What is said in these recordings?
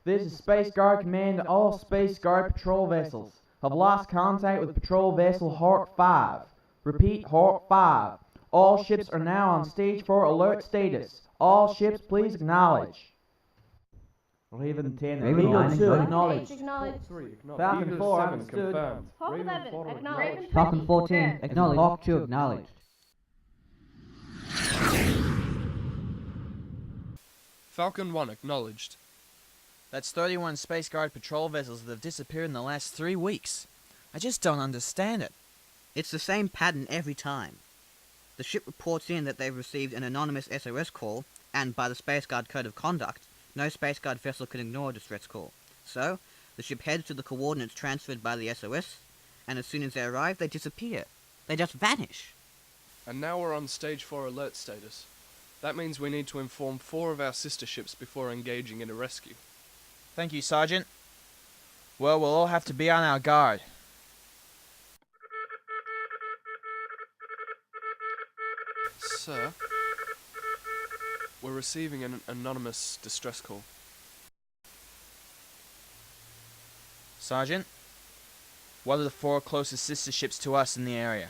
This is Space Guard Command. All Space Guard patrol vessels have lost contact with patrol vessel Hart 5. Repeat, Hart 5. All ships are now on stage 4 alert status. All ships please acknowledge. Raven 10, Eagle 2 acknowledged. Falcon 4 understood. Hawk 11 acknowledged. Falcon 14 acknowledged. Hawk 2 acknowledged. Falcon 1 acknowledged. That's 31 Space Guard patrol vessels that have disappeared in the last 3 weeks. I just don't understand it. It's the same pattern every time. The ship reports in that they've received an anonymous SOS call, and by the Space Guard Code of Conduct, no Space Guard vessel can ignore a distress call. So, the ship heads to the coordinates transferred by the SOS, and as soon as they arrive, they disappear. They just vanish. And now we're on stage 4 alert status. That means we need to inform 4 of our sister ships before engaging in a rescue. Thank you, Sergeant. Well, we'll all have to be on our guard. Sir, we're receiving an anonymous distress call. Sergeant, what are the 4 closest sister ships to us in the area?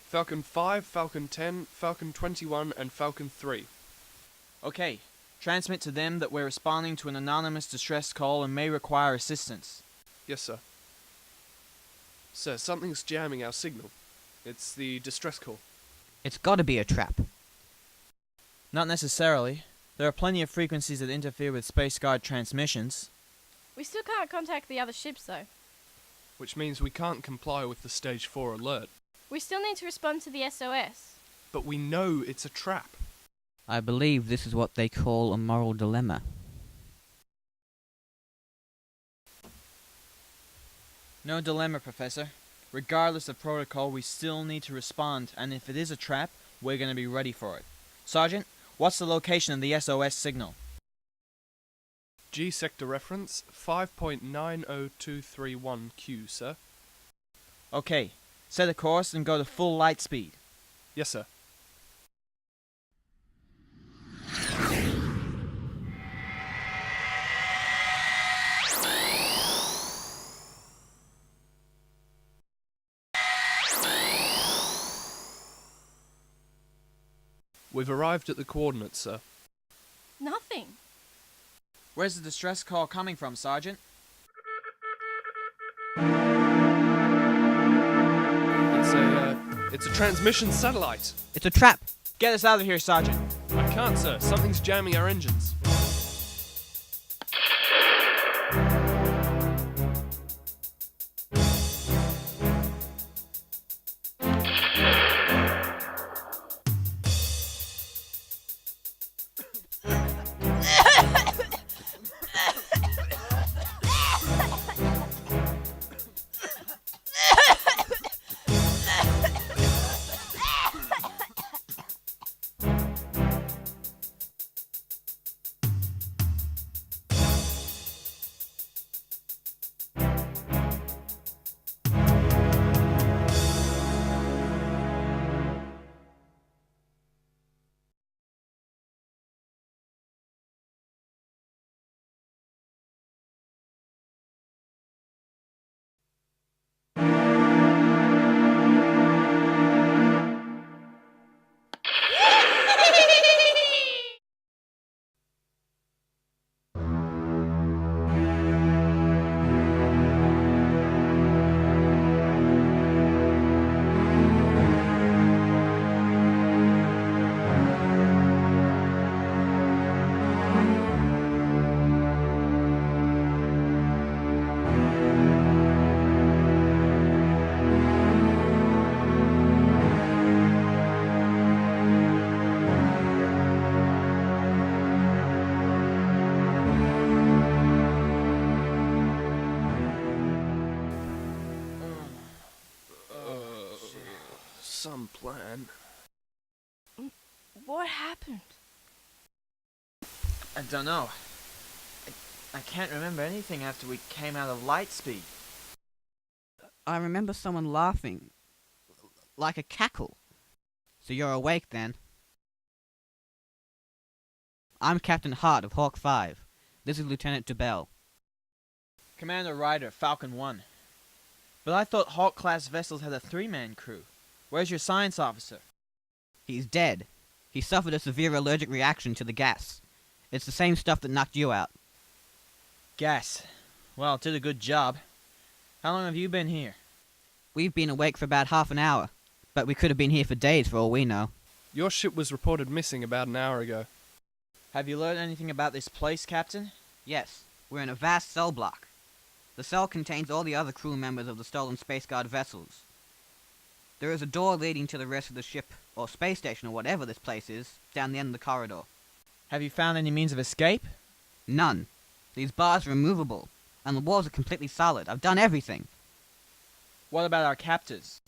Falcon 5, Falcon 10, Falcon 21, and Falcon 3. Okay, transmit to them that we're responding to an anonymous distress call and may require assistance. Yes, sir. Sir, something's jamming our signal. It's the distress call. It's gotta be a trap. Not necessarily. There are plenty of frequencies that interfere with Space Guard transmissions. We still can't contact the other ships, though. Which means we can't comply with the stage 4 alert. We still need to respond to the SOS. But we know it's a trap. I believe this is what they call a moral dilemma. No dilemma, Professor. Regardless of protocol, we still need to respond, and if it is a trap, we're going to be ready for it. Sergeant, what's the location of the SOS signal? G sector reference 5.90231Q, sir. Okay, set a course and go to full light speed. Yes, sir. We've arrived at the coordinates, sir. Nothing. Where's the distress call coming from, Sergeant? It's a transmission satellite. It's a trap! Get us out of here, Sergeant. I can't, sir. Something's jamming our engines. Some plan. What happened? I don't know. I can't remember anything after we came out of light speed. I remember someone laughing. Like a cackle. So you're awake then? I'm Captain Hart of Hawk 5. This is Lieutenant Belle. Commander Ryder, Falcon 1. But I thought Hawk-class vessels had a 3-man crew. Where's your science officer? He's dead. He suffered a severe allergic reaction to the gas. It's the same stuff that knocked you out. Gas. Well, it did a good job. How long have you been here? We've been awake for about half an hour, but we could have been here for days for all we know. Your ship was reported missing about an hour ago. Have you learned anything about this place, Captain? Yes, we're in a vast cell block. The cell contains all the other crew members of the stolen Space Guard vessels. There is a door leading to the rest of the ship, or space station, or whatever this place is, down the end of the corridor. Have you found any means of escape? None. These bars are immovable, and the walls are completely solid. I've done everything. What about our captors?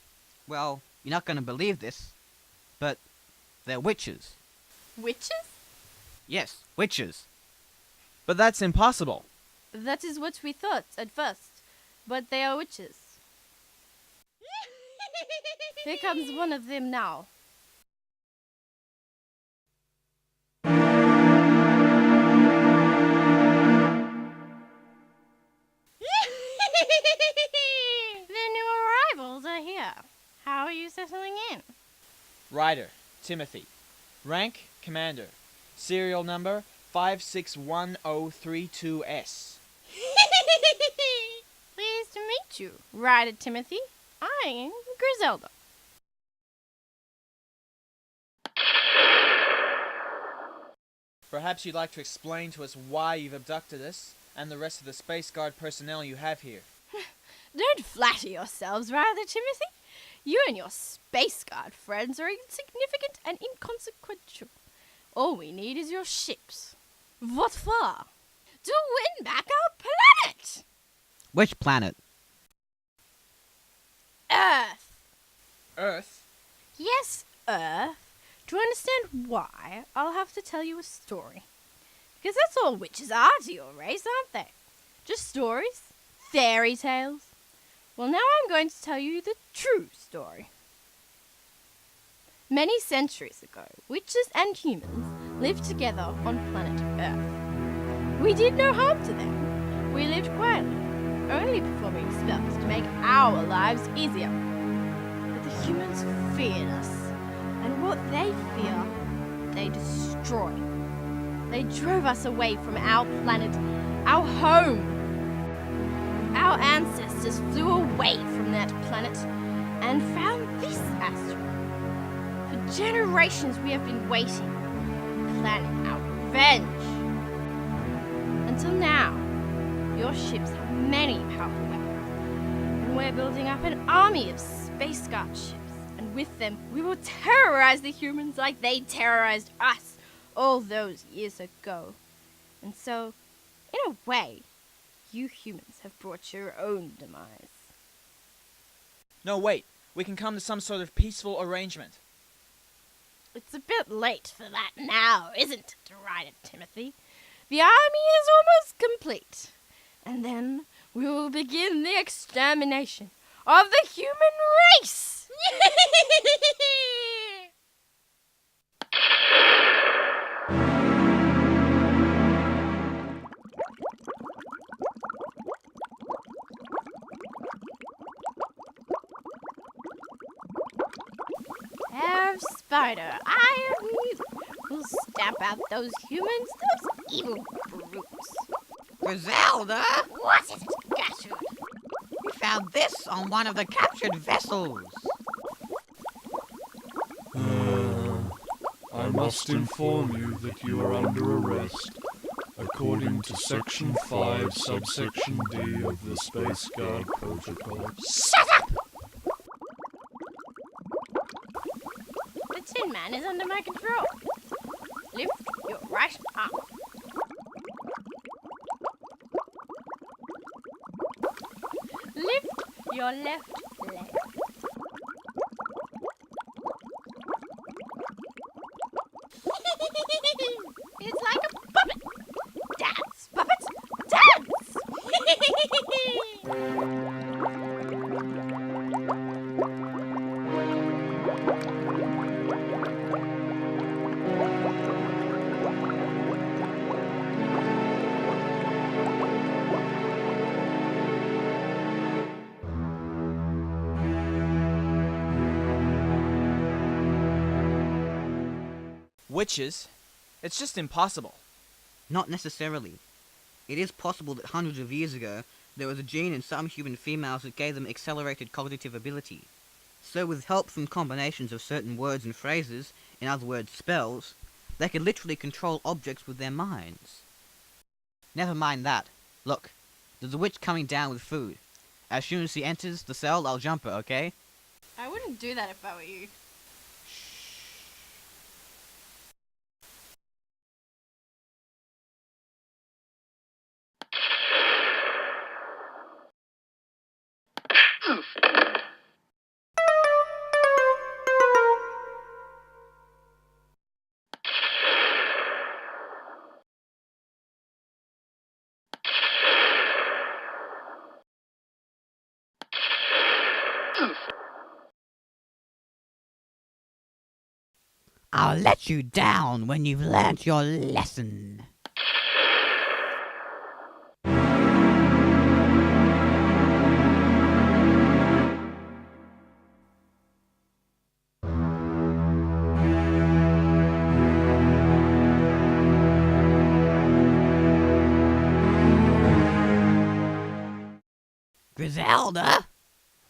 Well, you're not going to believe this, but they're witches. Witches? Yes, witches. But that's impossible. That is what we thought at first. But they are witches. Here comes one of them now. The new arrivals are here. How are you settling in? Ryder, Timothy. Rank, Commander. Serial number 561032S. Pleased to meet you, Ryder Timothy. I am Griselda. Perhaps you'd like to explain to us why you've abducted us and the rest of the Space Guard personnel you have here. Don't flatter yourselves, Ryder Timothy. You and your Space Guard friends are insignificant and inconsequential. All we need is your ships. What for? To win back our planet! Which planet? Earth. Earth? Yes, Earth. To understand why, I'll have to tell you a story. Because that's all witches are to your race, aren't they? Just stories? Fairy tales? Well, now I'm going to tell you the true story. Many centuries ago, witches and humans lived together on planet Earth. We did no harm to them. We lived quietly, only performing spells to make our lives easier. But the humans feared us, and what they fear, they destroy. They drove us away from our planet, our home. Our ancestors flew away from that planet and found this asteroid. For generations we have been waiting, planning our revenge. Until now, your ships have many powerful weapons, and we're building up an army of Space Guard ships, and with them we will terrorize the humans like they terrorized us all those years ago. And so, in a way, you humans have brought your own demise. No, wait. We can come to some sort of peaceful arrangement. It's a bit late for that now, isn't it, Ryder Timothy? The army is almost complete. And then we will begin the extermination of the human race! Herr Spider, I of music will stamp out those humans, those evil brutes. Griselda? What is it, Gertrude? We found this on one of the captured vessels. I must inform you that you are under arrest, according to Section 5, Subsection D of the Space Guard Protocol. Shut up! The Tin Man is under my control. Lift your right arm. Lift your left leg. It's like a puppet. Dance, puppet, dance! witches? It's just impossible. Not necessarily. It is possible that hundreds of years ago, there was a gene in some human females that gave them accelerated cognitive ability. So with help from combinations of certain words and phrases, in other words spells, they could literally control objects with their minds. Never mind that. Look, there's a witch coming down with food. As soon as she enters the cell, I'll jump her, okay? I wouldn't do that if I were you. I'll let you down when you've learnt your lesson. Griselda,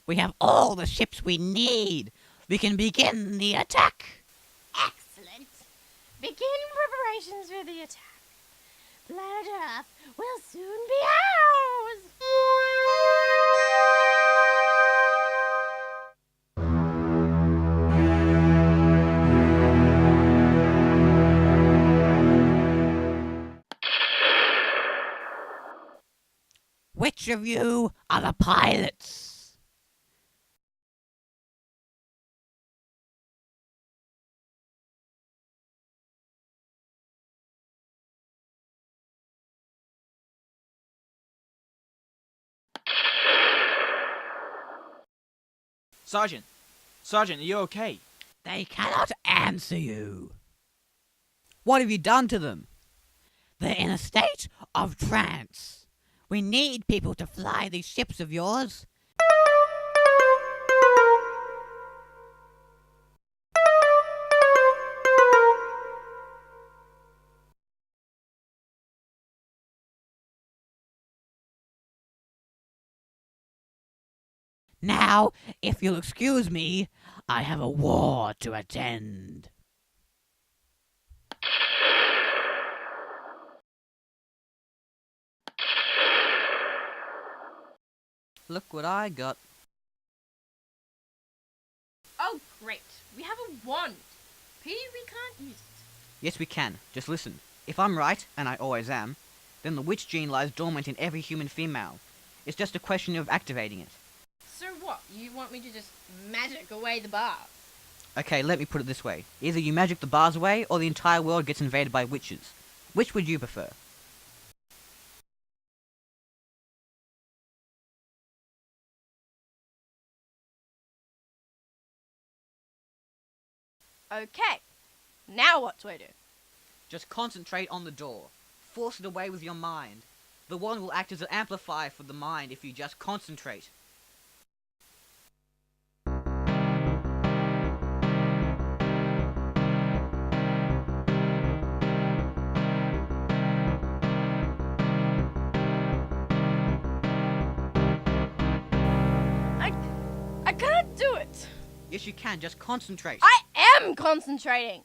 we have all the ships we need. We can begin the attack. Excellent. Begin preparations for the attack. Planet Earth will soon be ours. Which of you are the pilots? Sergeant! Sergeant, are you okay? They cannot answer you. What have you done to them? They're in a state of trance. We need people to fly these ships of yours. Now, if you'll excuse me, I have a war to attend. Look what I got. Oh, great. We have a wand. Pity we can't use it. Yes, we can. Just listen. If I'm right, and I always am, then the witch gene lies dormant in every human female. It's just a question of activating it. So what? You want me to just magic away the bars? Okay, let me put it this way. Either you magic the bars away, or the entire world gets invaded by witches. Which would you prefer? Okay. Now what do I do? Just concentrate on the door. Force it away with your mind. The wand will act as an amplifier for the mind if you just concentrate. I can't do it. Yes, you can. Just concentrate. I am concentrating.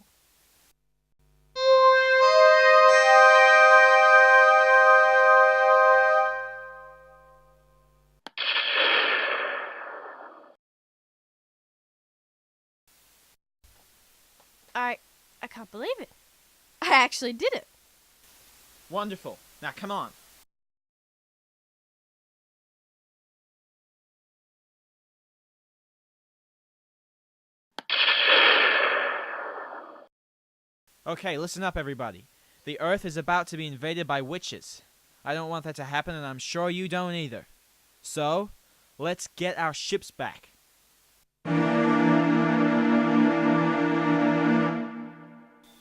I can't believe it. I actually did it. Wonderful. Now come on. Okay, listen up everybody. The Earth is about to be invaded by witches. I don't want that to happen and I'm sure you don't either. So, let's get our ships back.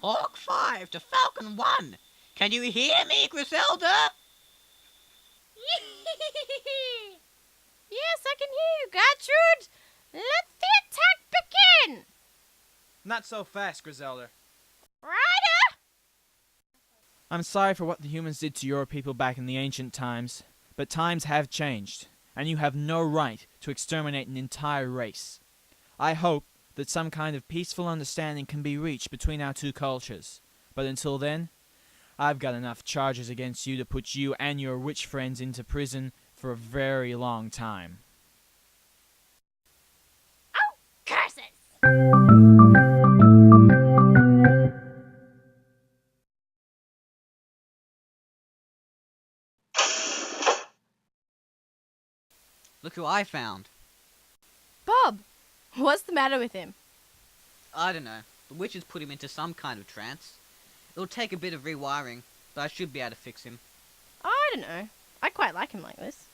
Hawk 5 to Falcon 1. Can you hear me, Griselda? Yes, I can hear you, Gertrude. Let the attack begin. Not so fast, Griselda. Ryder! I'm sorry for what the humans did to your people back in the ancient times, but times have changed, and you have no right to exterminate an entire race. I hope that some kind of peaceful understanding can be reached between our two cultures, but until then, I've got enough charges against you to put you and your witch friends into prison for a very long time. Oh, curses! Look who I found. Bob, what's the matter with him? I don't know. The witches put him into some kind of trance. It'll take a bit of rewiring, but I should be able to fix him. I don't know. I quite like him like this.